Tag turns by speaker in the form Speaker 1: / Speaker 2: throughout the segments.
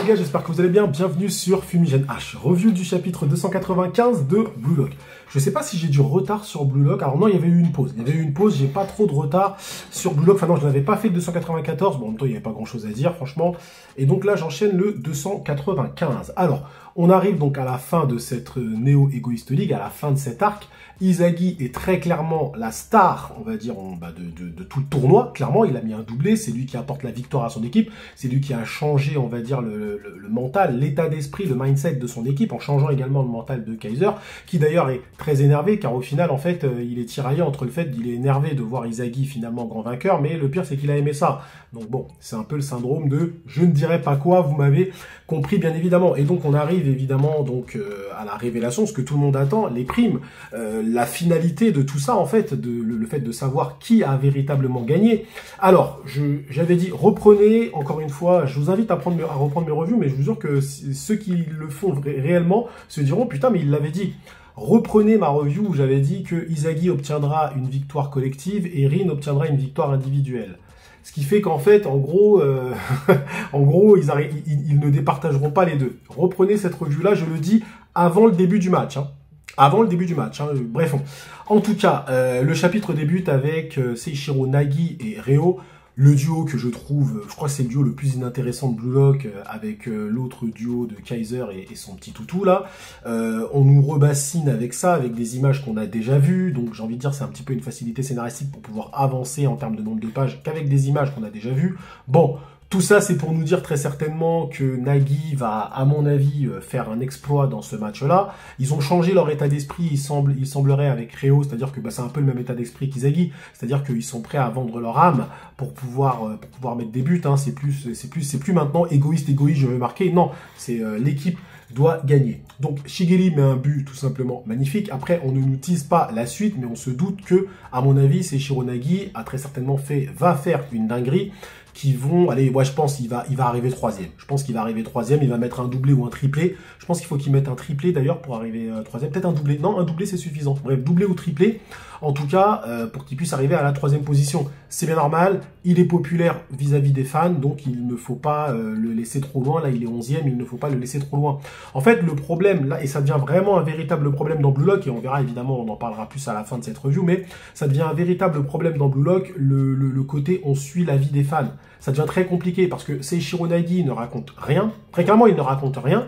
Speaker 1: les gars, j'espère que vous allez bien. Bienvenue sur Fumigène H, review du chapitre 295 de Blue Lock. Je sais pas si j'ai du retard sur Blue Lock. Alors non, il y avait eu une pause. J'ai pas trop de retard sur Blue Lock. Enfin non, je n'avais pas fait le 294. Bon, en même temps, il n'y avait pas grand chose à dire, franchement. Et donc là, j'enchaîne le 295. Alors, on arrive donc à la fin de cette Neo Egoist League, à la fin de cet arc. Izagi est très clairement la star, on va dire, de tout le tournoi. Clairement, il a mis un doublé, c'est lui qui apporte la victoire à son équipe, c'est lui qui a changé, on va dire, le mental, l'état d'esprit, le mindset de son équipe, en changeant également le mental de Kaiser, qui d'ailleurs est très énervé, car au final, en fait, il est tiraillé entre le fait qu'il est énervé de voir Izagi finalement grand vainqueur, mais le pire, c'est qu'il a aimé ça. Donc bon, c'est un peu le syndrome de « je ne dirai pas quoi », vous m'avez compris bien évidemment. Et donc on arrive évidemment donc à la révélation, ce que tout le monde attend, les primes, la finalité de tout ça en fait, le fait de savoir qui a véritablement gagné. Alors, j'avais dit, reprenez, encore une fois, je vous invite à reprendre mes revues, mais je vous jure que ceux qui le font réellement se diront « putain, mais il l'avait dit ». Reprenez ma review où j'avais dit que Izagi obtiendra une victoire collective et Rin obtiendra une victoire individuelle. Ce qui fait qu'en fait, en gros, ils ne départageront pas les deux. Reprenez cette revue-là, je le dis, avant le début du match. Hein. Avant le début du match. Hein. Bref, en tout cas, le chapitre débute avec Seishiro Nagi et Ryo. Le duo que je trouve, je crois que c'est le duo le plus inintéressant de Blue Lock, avec l'autre duo de Kaiser et son petit toutou là. On nous rebassine avec ça, avec des images qu'on a déjà vues, donc j'ai envie de dire c'est un petit peu une facilité scénaristique pour pouvoir avancer en termes de nombre de pages qu'avec des images qu'on a déjà vues. Bon, tout ça c'est pour nous dire très certainement que Nagi va, à mon avis, faire un exploit dans ce match-là. Ils ont changé leur état d'esprit, il semblerait avec Ryo, c'est-à-dire que c'est un peu le même état d'esprit qu'Izagi, c'est-à-dire qu'ils sont prêts à vendre leur âme pour pouvoir mettre des buts. Hein. C'est plus maintenant égoïste, je veux marquer. Non, c'est l'équipe doit gagner. Donc Shigeri met un but tout simplement magnifique. Après, on ne nous tease pas la suite, mais on se doute que, à mon avis, Seishiro Nagi a très certainement va faire une dinguerie. Qui vont, allez, ouais, je pense qu'il va arriver troisième. Je pense qu'il va arriver troisième, il va mettre un doublé ou un triplé. Je pense qu'il faut qu'il mette un triplé d'ailleurs pour arriver troisième. Peut-être un doublé. Non, un doublé c'est suffisant. Bref, doublé ou triplé. En tout cas, pour qu'il puisse arriver à la troisième position. C'est bien normal, il est populaire vis-à-vis des fans, donc il ne faut pas le laisser trop loin. Là, il est 11e, il ne faut pas le laisser trop loin. En fait, le problème, là, et ça devient vraiment un véritable problème dans Blue Lock, et on verra évidemment, on en parlera plus à la fin de cette review, mais ça devient un véritable problème dans Blue Lock, le côté on suit la vie des fans. Ça devient très compliqué parce que Seishiro Nagi ne raconte rien. Très clairement, il ne raconte rien.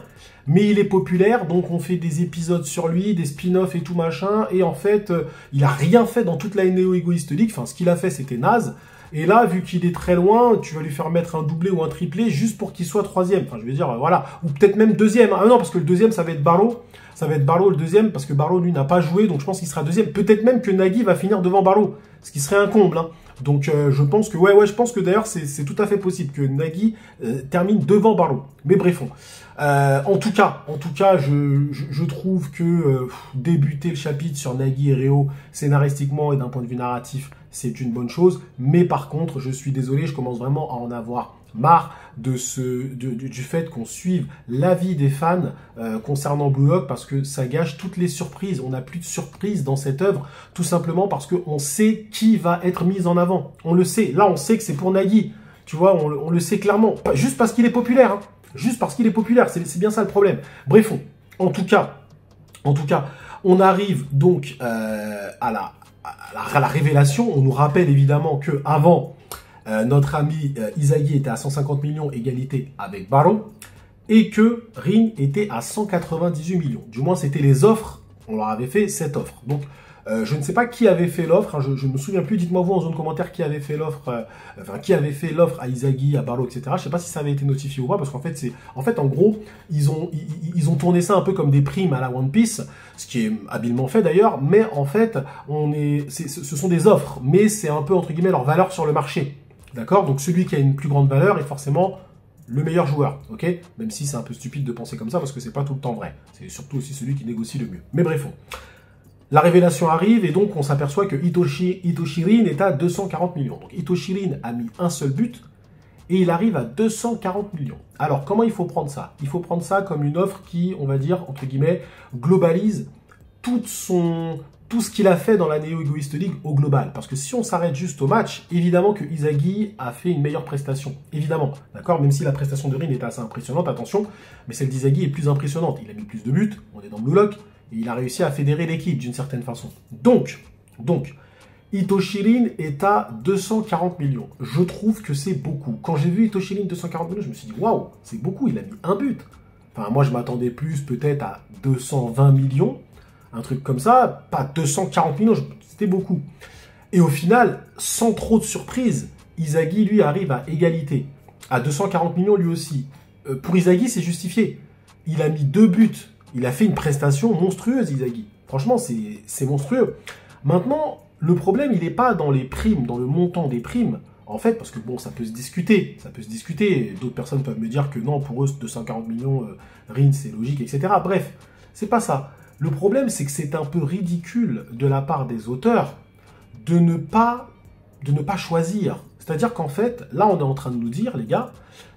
Speaker 1: Mais il est populaire, donc on fait des épisodes sur lui, des spin-offs et tout machin. Et en fait, il a rien fait dans toute la Neo Egoist League. Enfin, ce qu'il a fait, c'était naze. Et là, vu qu'il est très loin, tu vas lui faire mettre un doublé ou un triplé juste pour qu'il soit troisième. Enfin, je veux dire, voilà. Ou peut-être même deuxième. Ah non, parce que le deuxième, ça va être Barlow. Ça va être Barlow le deuxième, parce que Barlow, lui, n'a pas joué. Donc, je pense qu'il sera deuxième. Peut-être même que Nagi va finir devant Barlow. Ce qui serait un comble, hein. Donc je pense que, je pense que d'ailleurs c'est tout à fait possible que Nagi termine devant Barlow. Mais bref, en tout cas, je trouve que débuter le chapitre sur Nagi et Ryo scénaristiquement et d'un point de vue narratif, c'est une bonne chose. Mais par contre, je suis désolé, je commence vraiment à en avoir marre du fait qu'on suive l'avis des fans concernant Blue Lock, parce que ça gâche toutes les surprises. On n'a plus de surprises dans cette œuvre, tout simplement parce qu'on sait qui va être mis en avant. On le sait. Là, on sait que c'est pour Nagi. Tu vois, on le sait clairement. Juste parce qu'il est populaire. Hein. Juste parce qu'il est populaire. C'est bien ça le problème. Bref, en tout cas, on arrive donc à la révélation. On nous rappelle évidemment que avant notre ami Izagi était à 150 millions, égalité avec Barlow, et que Rin était à 198 millions. Du moins, c'était les offres, on leur avait fait cette offre. Donc, je ne sais pas qui avait fait l'offre, hein, je ne me souviens plus, dites-moi vous en zone commentaire qui avait fait l'offre, qui avait fait l'offre à Izagi, à Barlow, etc. Je ne sais pas si ça avait été notifié ou pas, parce qu'en fait, en gros, ils ont tourné ça un peu comme des primes à la One Piece, ce qui est habilement fait d'ailleurs, mais en fait, ce sont des offres, mais c'est un peu, entre guillemets, leur valeur sur le marché. D'accord? Donc celui qui a une plus grande valeur est forcément le meilleur joueur, ok? Même si c'est un peu stupide de penser comme ça, parce que c'est pas tout le temps vrai. C'est surtout aussi celui qui négocie le mieux. Mais bref, la révélation arrive, et donc on s'aperçoit que Hitoshirin est à 240 millions. Donc Hitoshirin a mis un seul but, et il arrive à 240 millions. Alors, comment il faut prendre ça? Il faut prendre ça comme une offre qui, on va dire, entre guillemets, globalise toute son tout ce qu'il a fait dans la Neo Egoist League au global. Parce que si on s'arrête juste au match, évidemment que Izagi a fait une meilleure prestation. Évidemment, d'accord. Même si la prestation de Rin est assez impressionnante, attention, mais celle d'Izagi est plus impressionnante. Il a mis plus de buts, on est dans Blue Lock, et il a réussi à fédérer l'équipe d'une certaine façon. Donc, Itoshi Rin est à 240 millions. Je trouve que c'est beaucoup. Quand j'ai vu Itoshi Rin 240 millions, je me suis dit, waouh, c'est beaucoup, il a mis un but. Enfin, moi, je m'attendais plus peut-être à 220 millions, un truc comme ça, pas 240 millions, c'était beaucoup. Et au final, sans trop de surprise, Izagi, lui, arrive à égalité. À 240 millions, lui aussi. Pour Izagi, c'est justifié. Il a mis 2 buts. Il a fait une prestation monstrueuse, Izagi. Franchement, c'est monstrueux. Maintenant, le problème, il n'est pas dans les primes, dans le montant des primes. En fait, parce que bon, ça peut se discuter. D'autres personnes peuvent me dire que non, pour eux, 240 millions, Rin, c'est logique, etc. Bref, c'est pas ça. Le problème, c'est que c'est un peu ridicule de la part des auteurs de ne pas choisir. C'est-à-dire qu'en fait, là, on est en train de nous dire, les gars,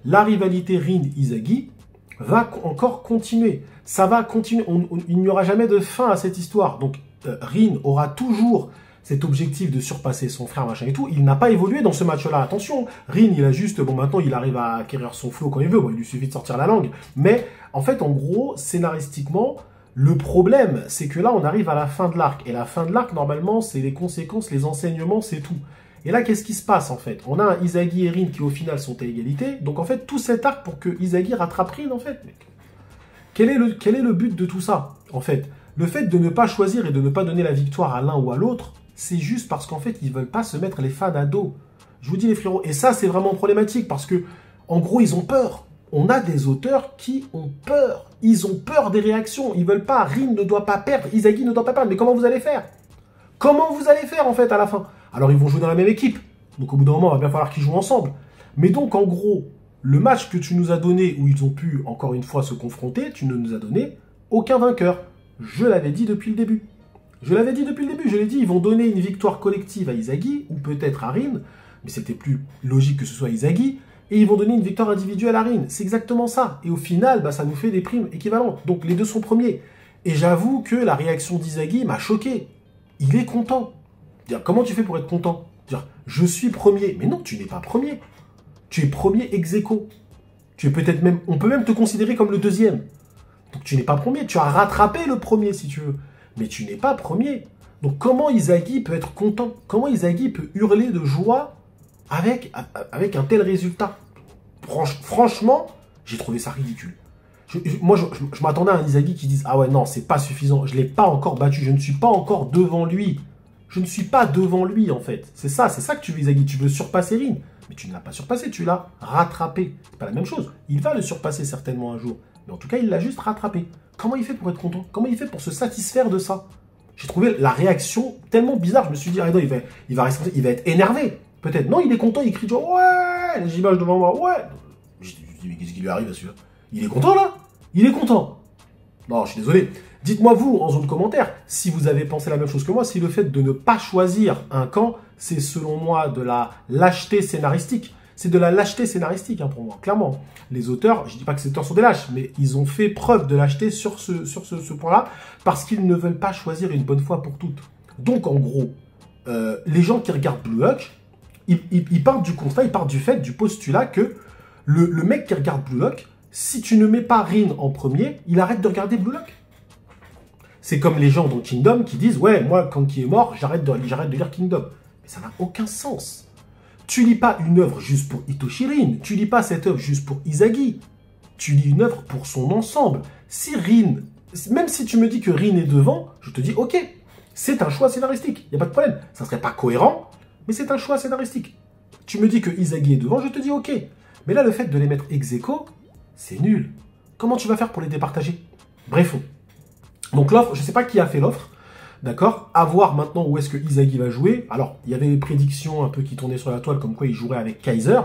Speaker 1: la rivalité Rin-Izagi va encore continuer. Ça va continuer. Il n'y aura jamais de fin à cette histoire. Donc, Rin aura toujours cet objectif de surpasser son frère, machin et tout. Il n'a pas évolué dans ce match-là. Attention, Rin, il a juste... Bon, maintenant, il arrive à acquérir son flow quand il veut. Bon, il lui suffit de sortir la langue. Mais, en fait, en gros, scénaristiquement... Le problème, c'est que là, on arrive à la fin de l'arc. Et la fin de l'arc, normalement, c'est les conséquences, les enseignements, c'est tout. Et là, qu'est-ce qui se passe, en fait? On a un Izagi et Rin qui, au final, sont à égalité. Donc, en fait, tout cet arc pour que Izagi rattrape Rin, en fait. Mais quel est le but de tout ça, en fait? Le fait de ne pas choisir et de ne pas donner la victoire à l'un ou à l'autre, c'est juste parce qu'en fait, ils veulent pas se mettre les fans à dos. Je vous dis, les frérots. Et ça, c'est vraiment problématique parce que, en gros, ils ont peur. On a des auteurs qui ont peur. Ils ont peur des réactions. Ils veulent pas. Rin ne doit pas perdre. Izagi ne doit pas perdre. Mais comment vous allez faire? Comment vous allez faire, en fait, à la fin? Alors, ils vont jouer dans la même équipe. Donc, au bout d'un moment, il va bien falloir qu'ils jouent ensemble. Mais donc, en gros, le match que tu nous as donné, où ils ont pu, encore une fois, se confronter, tu ne nous as donné aucun vainqueur. Je l'avais dit depuis le début. Je l'ai dit, ils vont donner une victoire collective à Izagi, ou peut-être à Rin. Mais c'était plus logique que ce soit Izagi. Et ils vont donner une victoire individuelle à Rin. C'est exactement ça. Et au final, ça nous fait des primes équivalentes. Donc les deux sont premiers. Et j'avoue que la réaction d'Izagi m'a choqué. Il est content. Dire, comment tu fais pour être content? Dire, je suis premier. Mais non, tu n'es pas premier. Tu es premier ex aequo. Tu es peut-être même... On peut même te considérer comme le deuxième. Donc tu n'es pas premier. Tu as rattrapé le premier, si tu veux. Mais tu n'es pas premier. Donc comment Izagi peut être content? Comment Izagi peut hurler de joie avec un tel résultat? Franchement, j'ai trouvé ça ridicule. Moi, je m'attendais à un Izagi qui dise « Ah ouais, non, c'est pas suffisant. Je ne l'ai pas encore battu. Je ne suis pas encore devant lui. Je ne suis pas devant lui, en fait. » C'est ça que tu veux, Izagi. Tu veux surpasser Rin. Mais tu ne l'as pas surpassé. Tu l'as rattrapé. C'est pas la même chose. Il va le surpasser certainement un jour. Mais en tout cas, il l'a juste rattrapé. Comment il fait pour être content? Comment il fait pour se satisfaire de ça? J'ai trouvé la réaction tellement bizarre. Je me suis dit « Ah non, il va être énervé. » Peut-être. Non, il est content. Il crie genre « Ouais !» Les images devant moi. « Ouais !» Je dis, mais qu'est-ce qui lui arrive à celui-là? Il est content, là? Il est content. Non, je suis désolé. Dites-moi, vous, en zone commentaire, si vous avez pensé la même chose que moi, si le fait de ne pas choisir un camp, c'est selon moi de la lâcheté scénaristique. C'est de la lâcheté scénaristique, pour moi, clairement. Les auteurs, je dis pas que ces auteurs sont des lâches, mais ils ont fait preuve de lâcheté sur ce point-là, parce qu'ils ne veulent pas choisir une bonne fois pour toutes. Donc, en gros, les gens qui regardent Blue Lock, ils partent du constat, ils partent du fait, du postulat que le mec qui regarde Blue Lock, si tu ne mets pas Rin en premier, il arrête de regarder Blue Lock. C'est comme les gens dans Kingdom qui disent « Ouais, moi, quand qui est mort, j'arrête de lire Kingdom. » Mais ça n'a aucun sens. Tu lis pas une œuvre juste pour Itoshi Rin. Tu lis pas cette œuvre juste pour Izagi. Tu lis une œuvre pour son ensemble. Si Rin, même si tu me dis que Rin est devant, je te dis « Ok, c'est un choix scénaristique. Il n'y a pas de problème. Ça serait pas cohérent, mais c'est un choix scénaristique. Tu me dis que Izagi est devant, je te dis « Ok. » Mais là, le fait de les mettre ex aequo, c'est nul. Comment tu vas faire pour les départager? Bref. Donc l'offre, je ne sais pas qui a fait l'offre. D'accord? À voir maintenant où est-ce que Izagi va jouer. Alors, il y avait des prédictions un peu qui tournaient sur la toile, comme quoi il jouerait avec Kaiser.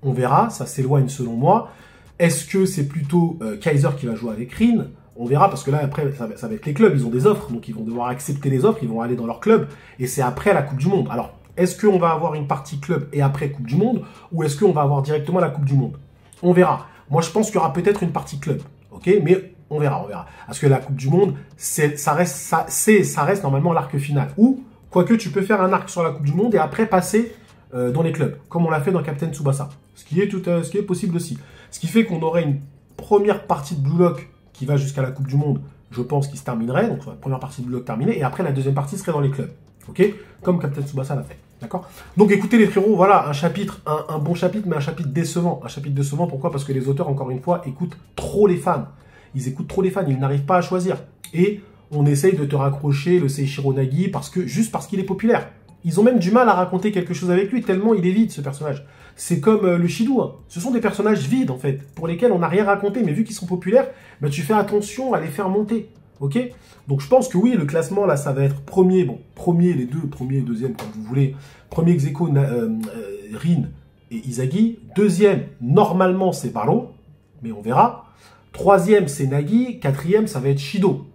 Speaker 1: On verra, ça s'éloigne selon moi. Est-ce que c'est plutôt Kaiser qui va jouer avec Rin? On verra, parce que là, après, ça va être les clubs, ils ont des offres, donc ils vont devoir accepter les offres, ils vont aller dans leur club, et c'est après la Coupe du Monde. Alors, est-ce qu'on va avoir une partie club et après Coupe du Monde, ou est-ce qu'on va avoir directement la Coupe du Monde? On verra. Moi, je pense qu'il y aura peut-être une partie club, ok? Mais On verra, on verra. Parce que la Coupe du Monde, ça reste normalement l'arc final. Ou, quoique tu peux faire un arc sur la Coupe du Monde et après passer dans les clubs, comme on l'a fait dans Captain Tsubasa. Ce qui est possible aussi. Ce qui fait qu'on aurait une première partie de Blue Lock qui va jusqu'à la Coupe du Monde, je pense, qui se terminerait. Donc la première partie de Blue Lock terminée. Et après, la deuxième partie serait dans les clubs. Ok? Comme Captain Tsubasa l'a fait. D'accord? Donc écoutez les frérots, voilà un chapitre, un bon chapitre, mais un chapitre décevant. Un chapitre décevant, pourquoi? Parce que les auteurs, encore une fois, écoutent trop les fans. Ils écoutent trop les fans, ils n'arrivent pas à choisir. Et on essaye de te raccrocher le Seishiro Nagi juste parce qu'il est populaire. Ils ont même du mal à raconter quelque chose avec lui, tellement il est vide, ce personnage. C'est comme le Shidou. Hein. Ce sont des personnages vides, en fait, pour lesquels on n'a rien raconté, mais vu qu'ils sont populaires, bah, tu fais attention à les faire monter. Ok? Donc je pense que oui, le classement, là, ça va être premier, bon, premier, les deux, premier et deuxième, comme vous voulez. Premier ex aequo, Rin et Izagi. Deuxième, normalement, c'est Barlow, mais on verra. Troisième, c'est Nagi. Quatrième, ça va être Shido.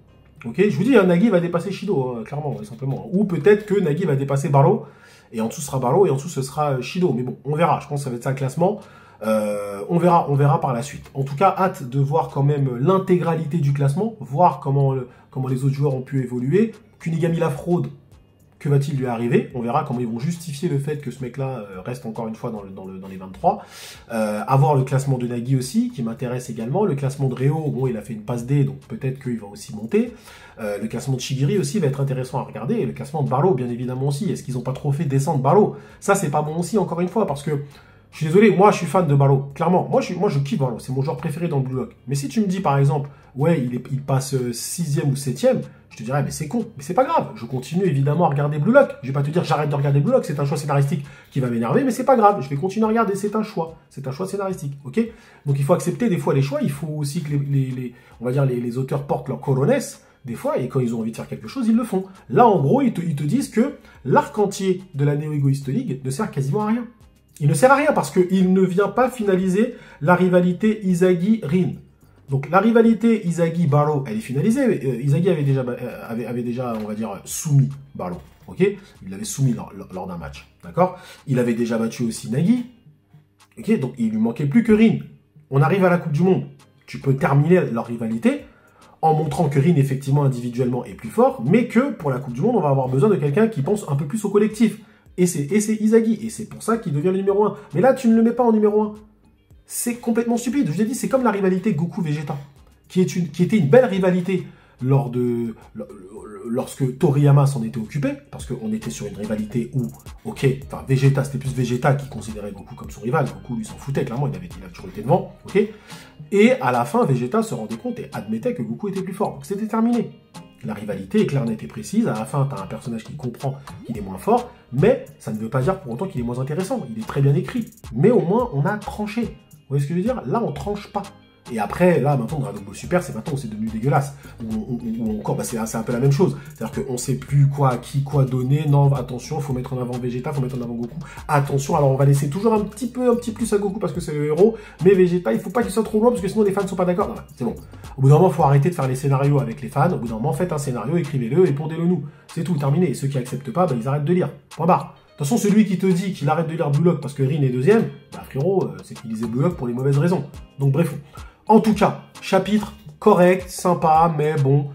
Speaker 1: Ok, je vous dis, hein, Nagi va dépasser Shido, clairement, simplement. Ou peut-être que Nagi va dépasser Barlow, et en dessous ce sera Barlow, et en dessous ce sera Shido. Mais bon, on verra, je pense que ça va être ça le classement. On verra par la suite. En tout cas, hâte de voir quand même l'intégralité du classement, voir comment les autres joueurs ont pu évoluer. Kunigami la fraude, que va-t-il lui arriver? On verra comment ils vont justifier le fait que ce mec-là reste encore une fois dans les 23. Avoir le classement de Nagi aussi, qui m'intéresse également. Le classement de Reo, bon, il a fait une passe D, donc peut-être qu'il va aussi monter. Le classement de Shigiri aussi va être intéressant à regarder. Et le classement de Barlow, bien évidemment aussi. Est-ce qu'ils n'ont pas trop fait descendre Barlow? Ça, c'est pas bon aussi, encore une fois, parce que je suis désolé, moi je suis fan de Barlow, clairement. Moi je kiffe Barlow, c'est mon joueur préféré dans le Blue Lock. Mais si tu me dis par exemple, ouais, il passe 6e ou 7e, je te dirais, mais c'est con. Mais c'est pas grave, je continue évidemment à regarder Blue Lock. Je vais pas te dire j'arrête de regarder Blue Lock, c'est un choix scénaristique qui va m'énerver, mais c'est pas grave, je vais continuer à regarder, c'est un choix. C'est un choix scénaristique, ok? Donc il faut accepter des fois les choix, il faut aussi que on va dire les auteurs portent leur coronesse. Des fois, et quand ils ont envie de faire quelque chose, ils le font. Là, en gros, ils te disent que l'arc entier de la Neo Egoist League ne sert quasiment à rien. Il ne sert à rien parce qu'il ne vient pas finaliser la rivalité Izagi-Rin. Donc la rivalité Izagi-Barlow, elle est finalisée. Izagi avait déjà, on va dire, soumis Barlow. Ok? Il l'avait soumis lors d'un match. D'accord? Il avait déjà battu aussi Nagi. Ok? Donc il lui manquait plus que Rin. On arrive à la Coupe du Monde. Tu peux terminer leur rivalité en montrant que Rin, effectivement, individuellement, est plus fort, mais que pour la Coupe du Monde, on va avoir besoin de quelqu'un qui pense un peu plus au collectif. Et c'est Izagi. Et c'est pour ça qu'il devient le numéro 1. Mais là, tu ne le mets pas en numéro 1. C'est complètement stupide. Je l'ai dit, c'est comme la rivalité Goku-Vegeta, qui était une belle rivalité lorsque Toriyama s'en était occupé, parce qu'on était sur une rivalité où, ok, enfin, Vegeta, c'était plus Vegeta qui considérait Goku comme son rival. Goku, lui, s'en foutait, clairement, il a toujours été devant, ok. Et à la fin, Vegeta se rendait compte et admettait que Goku était plus fort. Donc c'était terminé. La rivalité est claire, nette et précise. À la fin, tu as un personnage qui comprend qu'il est moins fort, mais ça ne veut pas dire pour autant qu'il est moins intéressant. Il est très bien écrit. Mais au moins, on a tranché. Vous voyez ce que je veux dire? Là, on tranche pas. Et après, là, maintenant, Dragon Ball Super, c'est devenu dégueulasse. Ou encore, bah, c'est un peu la même chose. C'est-à-dire qu'on sait plus qui quoi donner. Non, attention, il faut mettre en avant Vegeta, il faut mettre en avant Goku. Attention, alors on va laisser toujours un petit plus à Goku parce que c'est le héros. Mais Vegeta, il faut pas qu'il soit trop loin parce que sinon les fans ne sont pas d'accord. Non, c'est bon. Au bout d'un moment, il faut arrêter de faire les scénarios avec les fans. Au bout d'un moment, faites un scénario, écrivez-le et pondez-le nous. C'est tout, terminé. Et ceux qui acceptent pas, bah, ils arrêtent de lire. Point barre. De toute façon, celui qui te dit qu'il arrête de lire Blue Lock parce que Rin est deuxième, bah frérot, c'est qu'il lisait Blue Lock pour les mauvaises raisons. Donc bref. En tout cas, chapitre correct, sympa, mais bon,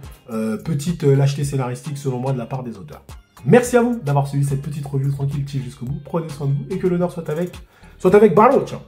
Speaker 1: petite lâcheté scénaristique selon moi de la part des auteurs. Merci à vous d'avoir suivi cette petite review tranquille jusqu'au bout. Prenez soin de vous et que l'honneur soit avec Barlow. Ciao.